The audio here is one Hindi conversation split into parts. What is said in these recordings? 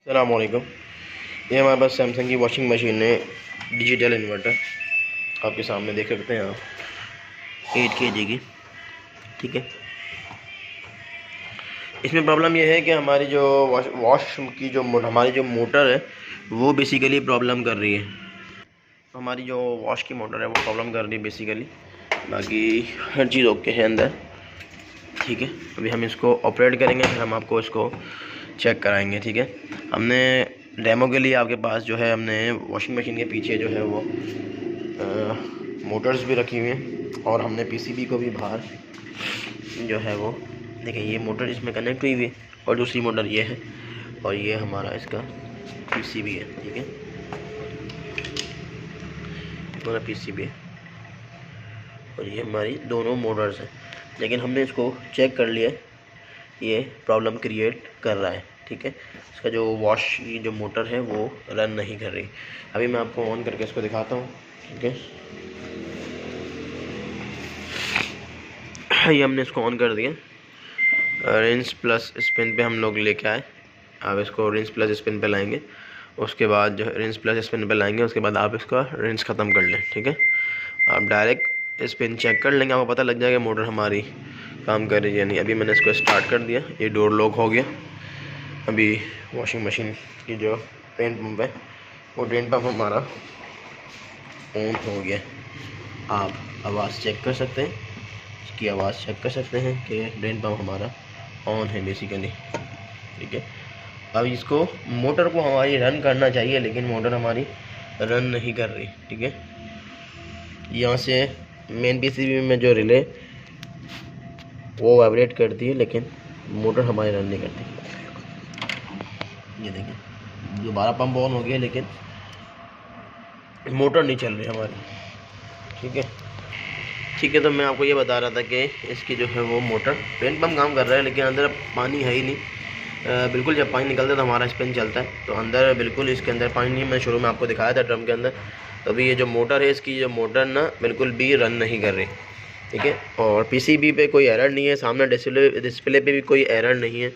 अस्सलाम वालेकुम। ये हमारे पास सैमसंग की वॉशिंग मशीन है, डिजिटल इन्वर्टर आपके सामने देख सकते हैं आप, 8 kg की। ठीक है, इसमें प्रॉब्लम ये है कि हमारी जो वॉश की जो हमारी जो मोटर है वो बेसिकली प्रॉब्लम कर रही है। हमारी जो वॉश की मोटर है वो प्रॉब्लम कर रही है बेसिकली, बाकी हर चीज़ ओके है अंदर। ठीक है, अभी हम इसको ऑपरेट करेंगे, फिर हम आपको इसको चेक कराएंगे। ठीक है, हमने डेमो के लिए आपके पास जो है हमने वॉशिंग मशीन के पीछे जो है वो मोटर्स भी रखी हुई हैं, और हमने पीसीबी को भी बाहर जो है वो देखिए, ये मोटर इसमें कनेक्ट हुई हुई है और दूसरी मोटर ये है, और ये हमारा इसका पीसीबी है। ठीक है, हमारा पीसीबी है और ये हमारी दोनों मोटर्स हैं, लेकिन हमने इसको चेक कर लिया, ये प्रॉब्लम क्रिएट कर रहा है। ठीक है, इसका जो वॉश की जो मोटर है वो रन नहीं कर रही। अभी मैं आपको ऑन करके इसको दिखाता हूँ। ठीक है, ये हमने इसको ऑन कर दिया, रिंस प्लस स्पिन पे हम लोग लेके आए। आप इसको रिंस प्लस स्पिन पे लाएंगे, उसके बाद जो रिंस प्लस स्पिन पे लाएंगे, उसके बाद आप इसका रिंस ख़त्म कर लें। ठीक है, आप डायरेक्ट स्पिन चेक कर लेंगे, आपको पता लग जाएगा मोटर हमारी काम कर रही है या नहीं। अभी मैंने इसको स्टार्ट कर दिया, ये डोर लॉक हो गया। अभी वॉशिंग मशीन की जो ड्रेन पंप है वो ड्रेन पंप हमारा ऑन हो गया। आप आवाज़ चेक कर सकते हैं, इसकी आवाज़ चेक कर सकते हैं कि ड्रेन पंप हमारा ऑन है बेसिकली। ठीक है, अब इसको मोटर को हमारी रन करना चाहिए, लेकिन मोटर हमारी रन नहीं कर रही। ठीक है, यहाँ से मेन पीसीबी में जो रिले वो वाइब्रेट करती है, लेकिन मोटर हमारी रन नहीं करती। ये देखिए, दोबारा पंप ऑन हो गया, लेकिन मोटर नहीं चल रही हमारी। ठीक है, ठीक है, तो मैं आपको ये बता रहा था कि इसकी जो है वो मोटर पेन पंप काम कर रहा है, लेकिन अंदर पानी है ही नहीं। बिल्कुल जब पानी निकलता है तो हमारा स्पिन चलता है, तो अंदर बिल्कुल इसके अंदर पानी नहीं। मैं शुरू में आपको दिखाया था ड्रम के अंदर। तो अभी ये जो मोटर है, इसकी जो मोटर ना बिल्कुल भी रन नहीं कर रही। ठीक है, और पीसीबी पे कोई एरर नहीं है, सामने डिस्प्ले पे भी कोई एरर नहीं है।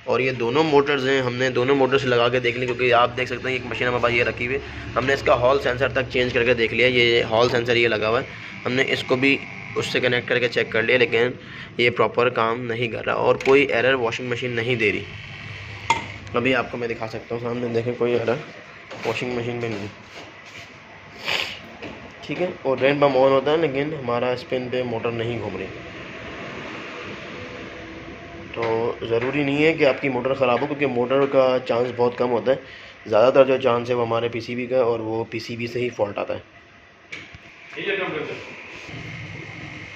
और ये दोनों मोटर्स हैं, हमने दोनों मोटर्स लगा के देख ली, क्योंकि आप देख सकते हैं एक मशीन हमारे पास ये रखी हुई है। हमने इसका हॉल सेंसर तक चेंज करके देख लिया, ये हॉल सेंसर ये लगा हुआ है, हमने इसको भी उससे कनेक्ट करके चेक कर लिया, लेकिन ये प्रॉपर काम नहीं कर रहा और कोई एरर वॉशिंग मशीन नहीं दे रही। अभी आपको मैं दिखा सकता हूँ, सामने देखें, कोई एरर वॉशिंग मशीन में नहीं। ठीक है, और ड्रेन पंप ऑन होता है, लेकिन हमारा स्पिन पे मोटर नहीं घूम रही। तो ज़रूरी नहीं है कि आपकी मोटर ख़राब हो, क्योंकि मोटर का चांस बहुत कम होता है। ज़्यादातर जो चांस है वो हमारे पीसीबी का, और वो पीसीबी से ही फॉल्ट आता है।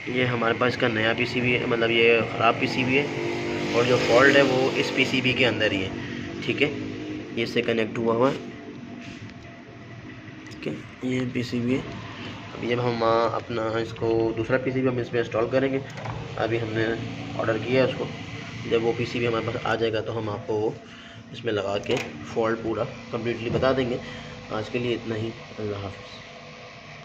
ये हमारे पास का नया पीसीबी है, मतलब ये ख़राब पीसीबी है, और जो फॉल्ट है वो इस पीसीबी के अंदर ही है। ठीक है, ये इससे कनेक्ट हुआ हुआ है। ठीक है, ये पीसीबी है। अभी जब हम अपना इसको दूसरा पीसीबी हम इसमें इंस्टॉल करेंगे, अभी हमने ऑर्डर किया है उसको, जब वो पीसीबी हमारे पास आ जाएगा तो हम आपको वो इसमें लगा के फॉल्ट पूरा कम्प्लीटली बता देंगे। आज के लिए इतना ही, अल्लाह हाफ़िज़।